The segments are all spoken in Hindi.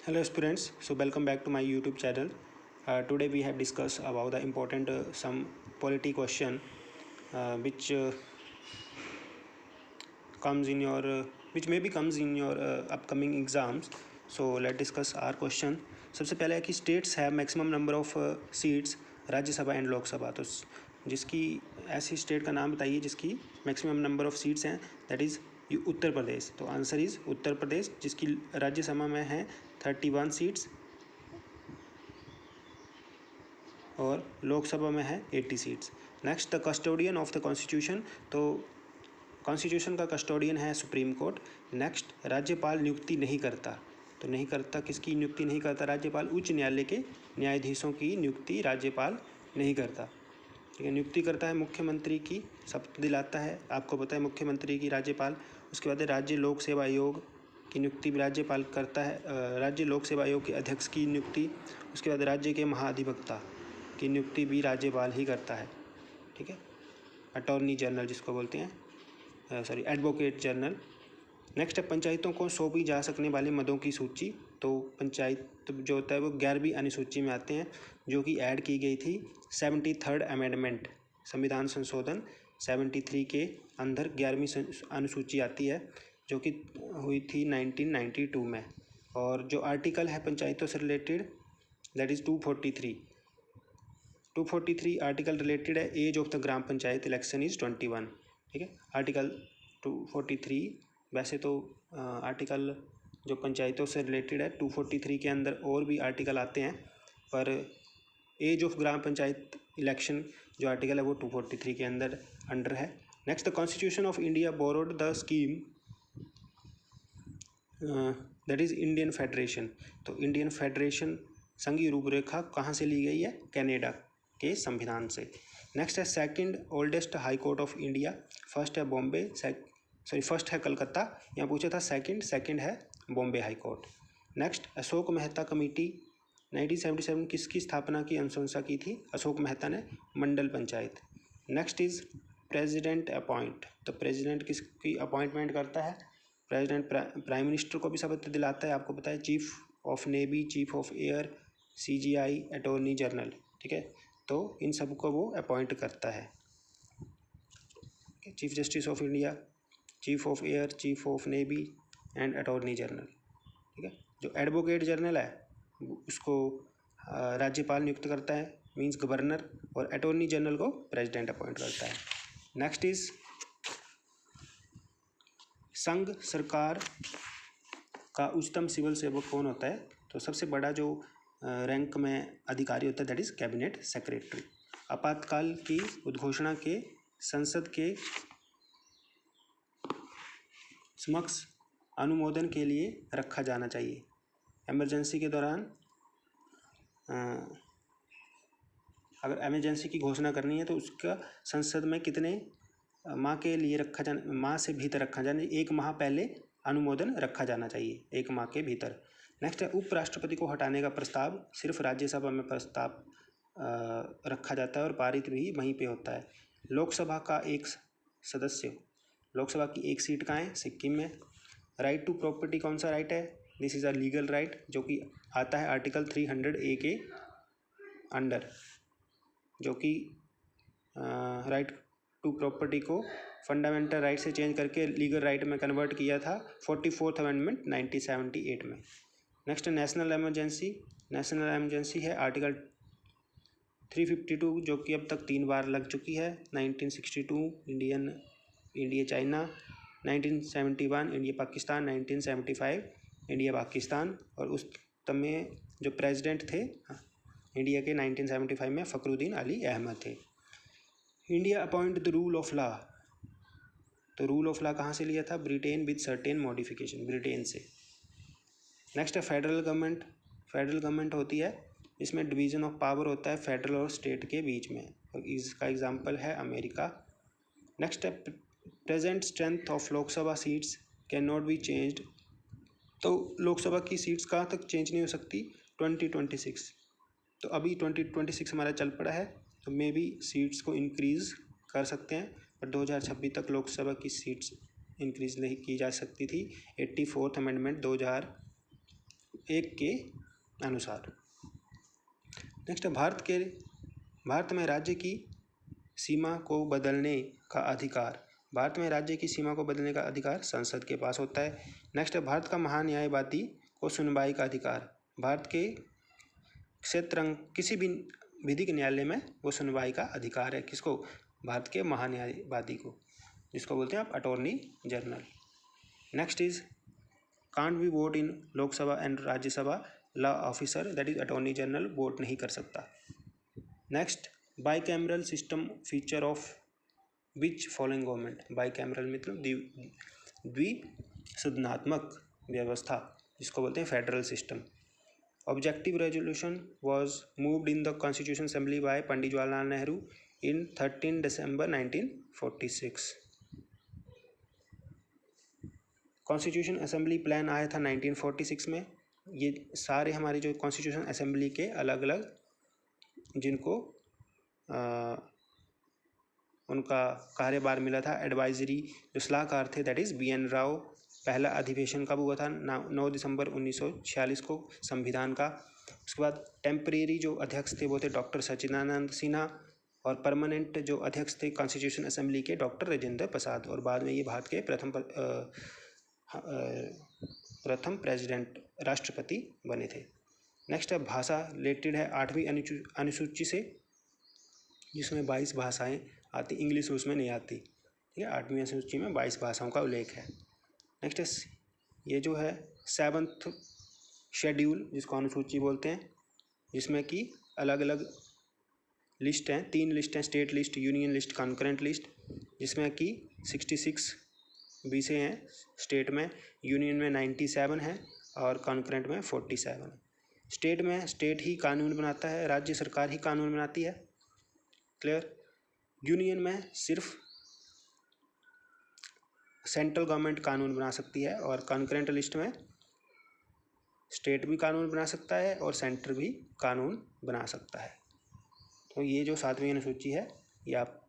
Hello students, so welcome back to my YouTube channel. Today we have discussed about the important some polity question which comes in your which maybe comes in your upcoming exams. So let's discuss our question. सबसे पहले है कि states have maximum number of seats Rajya Sabha and Lok Sabha. तो जिसकी ऐसी स्टेट का नाम बताइए जिसकी मैक्सिमम नंबर ऑफ सीट्स हैं, दैट इज़ उत्तर प्रदेश। तो आंसर इज़ उत्तर प्रदेश, जिसकी राज्यसभा में है 31 सीट्स और लोकसभा में है 80 seats. Next, the custodian of the constitution. तो कॉन्स्टिट्यूशन का कस्टोडियन है सुप्रीम कोर्ट। नेक्स्ट, राज्यपाल नियुक्ति नहीं करता। तो नहीं करता, किसकी नियुक्ति नहीं करता राज्यपाल? उच्च न्यायालय के न्यायाधीशों की नियुक्ति राज्यपाल नहीं करता। ठीक है, नियुक्ति करता है मुख्यमंत्री की, शपथ दिलाता है, आपको पता है मुख्यमंत्री की राज्यपाल। उसके बाद राज्य लोक सेवा आयोग की नियुक्ति भी राज्यपाल करता है, राज्य लोक सेवा आयोग के अध्यक्ष की नियुक्ति। उसके बाद राज्य के महाधिवक्ता की नियुक्ति भी राज्यपाल ही करता है। ठीक है, अटॉर्नी जनरल जिसको बोलते हैं, एडवोकेट जनरल। नेक्स्ट है पंचायतों को सौंपी जा सकने वाले मदों की सूची। तो पंचायत जो होता है वो 11वीं अनुसूची में आते हैं, जो कि ऐड की गई थी 73rd अमेंडमेंट, संविधान संशोधन 73 के अंदर 11वीं अनुसूची आती है, जो कि हुई थी 1992 में। और जो आर्टिकल है पंचायतों से related, that is 243 article related है age of the gram panchayat election is 21। ठीक है, आर्टिकल 243। वैसे तो आर्टिकल जो पंचायतों से रिलेटेड है 243 के अंदर और भी आर्टिकल आते हैं, पर age of gram panchayat election जो आर्टिकल है वो 243 के अंडर है। Next, the constitution of India borrowed the scheme that is Indian federation. तो इंडियन फेडरेशन संघीय रूपरेखा कहाँ से ली गई है? कनाडा के संविधान से। नेक्स्ट है second oldest high court of India. First है बॉम्बे, फर्स्ट है कलकत्ता, यहाँ पूछा था सेकंड है Bombay high court. Next, Ashok Mehta committee 1977 किसकी स्थापना की अनुशंसा की थी? अशोक मेहता ने, mandal panchayat. Next is president appoint. तो प्रेसिडेंट किसकी अपॉइंटमेंट करता है? प्रेसिडेंट प्राइम मिनिस्टर को भी शपथ दिलाता है, आपको पता है, chief of navy, chief of air, CGI, attorney general. ठीक है, तो इन सबको वो अपॉइंट करता है। Chief justice of India, chief of air, chief of navy and attorney general. ठीक है, जो एडवोकेट जनरल है उसको राज्यपाल नियुक्त करता है, मींस गवर्नर, और अटॉर्नी जनरल को प्रेसिडेंट अपॉइंट करता है। नेक्स्ट इज संघ सरकार का उच्चतम सिविल सेवक कौन होता है? तो सबसे बड़ा जो रैंक में अधिकारी होता है दैट इज कैबिनेट सेक्रेटरी। आपातकाल की उद्घोषणा के संसद के समक्ष अनुमोदन के लिए रखा जाना चाहिए। इमरजेंसी के दौरान अगर इमरजेंसी की घोषणा करनी है तो उसका संसद में कितने माह के लिए रखा जाना, माह से भीतर रखा जाना, 1 माह पहले अनुमोदन रखा जाना चाहिए, 1 माह के भीतर। नेक्स्ट है उपराष्ट्रपति को हटाने का प्रस्ताव सिर्फ राज्यसभा में प्रस्ताव रखा जाता है और पारित भी वहीं पे होता है। लोकसभा का एक सदस्य, लोकसभा की 1 सीट कहाँ है? सिक्किम में। राइट टू प्रॉपर्टी कौन सा राइट है? This is a legal right, जो कि आता है आर्टिकल 300A के अंडर, जो कि राइट टू प्रॉपर्टी को फंडामेंटल राइट से चेंज करके लीगल राइट में कन्वर्ट किया था 44th अमेंडमेंट 1978 में। Next, national emergency. National emergency है आर्टिकल 352, जो कि अब तक 3 बार लग चुकी है। 1962 India China, 1971 India Pakistan, 1975 India Pakistan, और उस तब में जो प्रेसिडेंट थे इंडिया के 1975 में फ़खरुद्दीन अली अहमद थे। India appoint the rule of law. तो रूल ऑफ लॉ कहाँ से लिया था? Britain with certain modification, Britain से। नेक्स्ट है फेडरल गवर्नमेंट। फेडरल गवर्नमेंट होती है, इसमें डिवीज़न ऑफ पावर होता है फेडरल और स्टेट के बीच में, और इसका एग्जांपल है अमेरिका। नेक्स्ट है present strength of Lok Sabha seats can not be changed. तो लोकसभा की सीट्स कहाँ तक चेंज नहीं हो सकती? 2026। तो अभी 2026 हमारा चल पड़ा है, तो मे बी सीट्स को इंक्रीज़ कर सकते हैं, पर 2026 तक लोकसभा की सीट्स इंक्रीज़ नहीं की जा सकती थी। 84th अमेंडमेंट 1 के अनुसार। नेक्स्ट, भारत में राज्य की सीमा को बदलने का अधिकार। भारत में राज्य की सीमा को बदलने का अधिकार संसद के पास होता है। नेक्स्ट, भारत का महान्यायवादी को सुनवाई का अधिकार। भारत के किसी भी विधिक न्यायालय में वो सुनवाई का अधिकार है। किसको? भारत के महान्यायवादी को, जिसको बोलते हैं आप attorney general. Next is can't be vote in Lok Sabha and Rajya Sabha. Law officer that is attorney general vote नहीं कर सकता। Next, bicameral system feature of which following government. Bicameral मतलब द्विसदनात्मक व्यवस्था, जिसको बोलते हैं federal system. Objective resolution was moved in the constitution assembly bye Pandit Jawaharlal Nehru in 13 December 1946। Constitution assembly plan आया था 1946 में। ये सारे हमारे जो कॉन्स्टिट्यूशन असेंबली के अलग अलग जिनको उनका कार्यभार मिला था, एडवाइजरी जो सलाहकार थे दैट इज़ BN राव। पहला अधिवेशन कब हुआ था? 9 दिसंबर 1946 को संविधान का। उसके बाद टेम्परेरी जो अध्यक्ष थे वो थे डॉक्टर सच्चिदानंद सिन्हा, और परमानेंट जो अध्यक्ष थे कॉन्स्टिट्यूशन असेंबली के डॉक्टर राजेंद्र प्रसाद, और बाद में ये भारत के प्रथम प्रेसिडेंट राष्ट्रपति बने थे। नेक्स्ट है भाषा, रिलेटेड है 8वीं अनुसूची से, जिसमें 22 भाषाएं आती, इंग्लिश उसमें नहीं आती। ठीक है, 8वीं अनुसूची में 22 भाषाओं का उल्लेख है। नेक्स्ट है ये जो है 7th शेड्यूल, जिसको अनुसूची बोलते हैं, जिसमें कि अलग अलग लिस्ट हैं, 3 लिस्ट हैं, state list, union list, concurrent list, जिसमें कि 66 विषय हैं स्टेट में, यूनियन में 97 है और कॉन्करेंट में 47। स्टेट में स्टेट ही कानून बनाता है, राज्य सरकार ही कानून बनाती है। क्लियर? यूनियन में सिर्फ सेंट्रल गवर्नमेंट कानून बना सकती है, और कॉन्करेंट लिस्ट में स्टेट भी कानून बना सकता है और सेंटर भी कानून बना सकता है। तो ये जो 7वीं अनुसूची है ये आप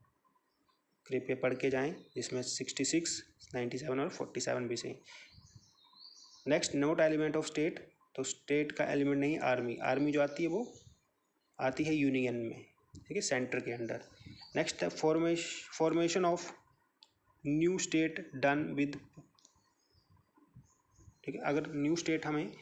कृपया पढ़ के जाएं, जिसमें 66, 97 और 47 विषय। Next, note element of state. तो स्टेट का एलिमेंट नहीं, आर्मी। आर्मी जो आती है वो आती है यूनियन में, ठीक है, सेंटर के अंडर। नेक्स्ट है formation of new state done with, ठीक है, अगर न्यू स्टेट हमें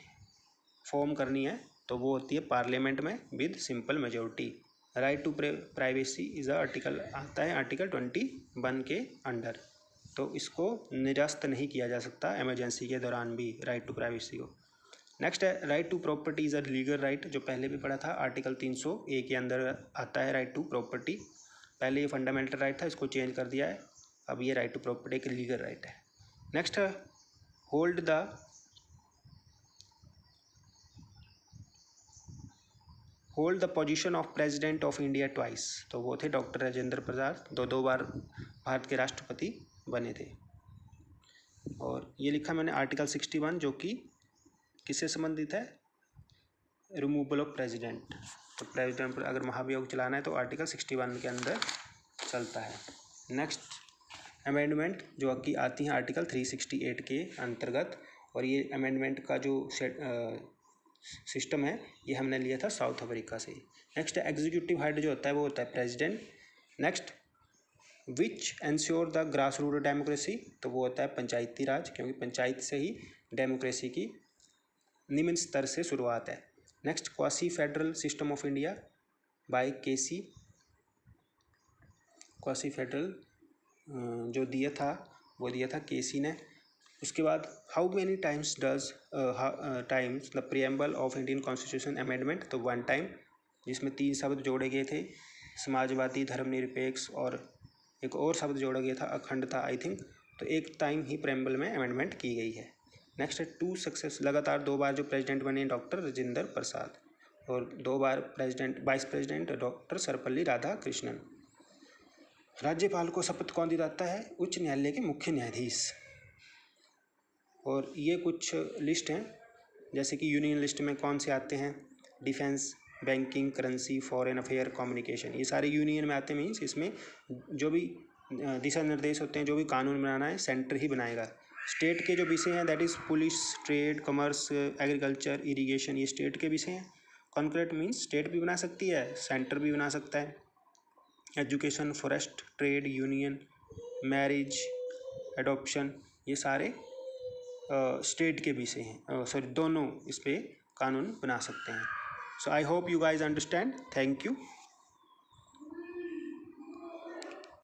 फॉर्म करनी है तो वो होती है पार्लियामेंट में with simple majority. Right to privacy is article आता है आर्टिकल 21 के अंडर, तो इसको निरस्त नहीं किया जा सकता इमरजेंसी के दौरान भी, राइट टू प्राइवेसी को। नेक्स्ट है right to property is a legal right, जो पहले भी पढ़ा था, आर्टिकल 300A के अंदर आता है राइट टू प्रॉपर्टी। पहले ये फंडामेंटल राइट था, इसको चेंज कर दिया है, अब ये राइट टू प्रॉपर्टी एक लीगल राइट है। नेक्स्ट है hold the position of president of India twice, तो वो थे डॉक्टर राजेंद्र प्रसाद, दो बार भारत के राष्ट्रपति बने थे। और ये लिखा मैंने आर्टिकल 61, जो कि किससे संबंधित है? Removal of president. तो प्रेसिडेंट पर अगर महाभियोग चलाना है तो आर्टिकल 61 के अंदर चलता है। नेक्स्ट अमेंडमेंट जो कि आती हैं आर्टिकल 368 के अंतर्गत, और ये अमेंडमेंट का जो सिस्टम है ये हमने लिया था साउथ अफ्रीका से। नेक्स्ट एग्जीक्यूटिव हेड जो होता है वो होता है president. Next which ensure the grass root democracy, तो वो होता है पंचायती राज, क्योंकि पंचायत से ही डेमोक्रेसी की निम्न स्तर से शुरुआत है। Next quasi federal system of India by K C, quasi federal जो दिया था वो दिया था केसी ने। उसके बाद how many times does times the preamble of Indian constitution amendment, तो 1 टाइम, जिसमें 3 शब्द जोड़े गए थे, समाजवादी, धर्मनिरपेक्ष, और एक और शब्द जोड़ा गया था अखंडता आई थिंक, तो 1 टाइम ही प्रियम्बल में अमेंडमेंट की गई है। नेक्स्ट है 2 सक्सेस, लगातार 2 बार जो प्रेसिडेंट बने डॉक्टर राजेंद्र प्रसाद, और 2 बार vice president doctor Sarvepalli Radhakrishnan. राज्यपाल को शपथ कौन दिलाता है? उच्च न्यायालय के मुख्य न्यायाधीश। और ये कुछ लिस्ट हैं, जैसे कि यूनियन लिस्ट में कौन से आते हैं? Defence, banking, currency, foreign affair, communication, ये सारे यूनियन में आते हैं। मीन्स इसमें जो भी दिशा निर्देश होते हैं, जो भी कानून बनाना है सेंटर ही बनाएगा। स्टेट के जो विषय हैं that is police, trade, commerce, agriculture, irrigation, ये स्टेट के विषय हैं। कॉन्करेंट मीन्स स्टेट भी बना सकती है, सेंटर भी बना सकता है। Education, forest, trade, union, marriage, adoption, ये सारे स्टेट के विषय हैं, सॉरी दोनों इस पर कानून बना सकते हैं। So I hope you guys understand. Thank you.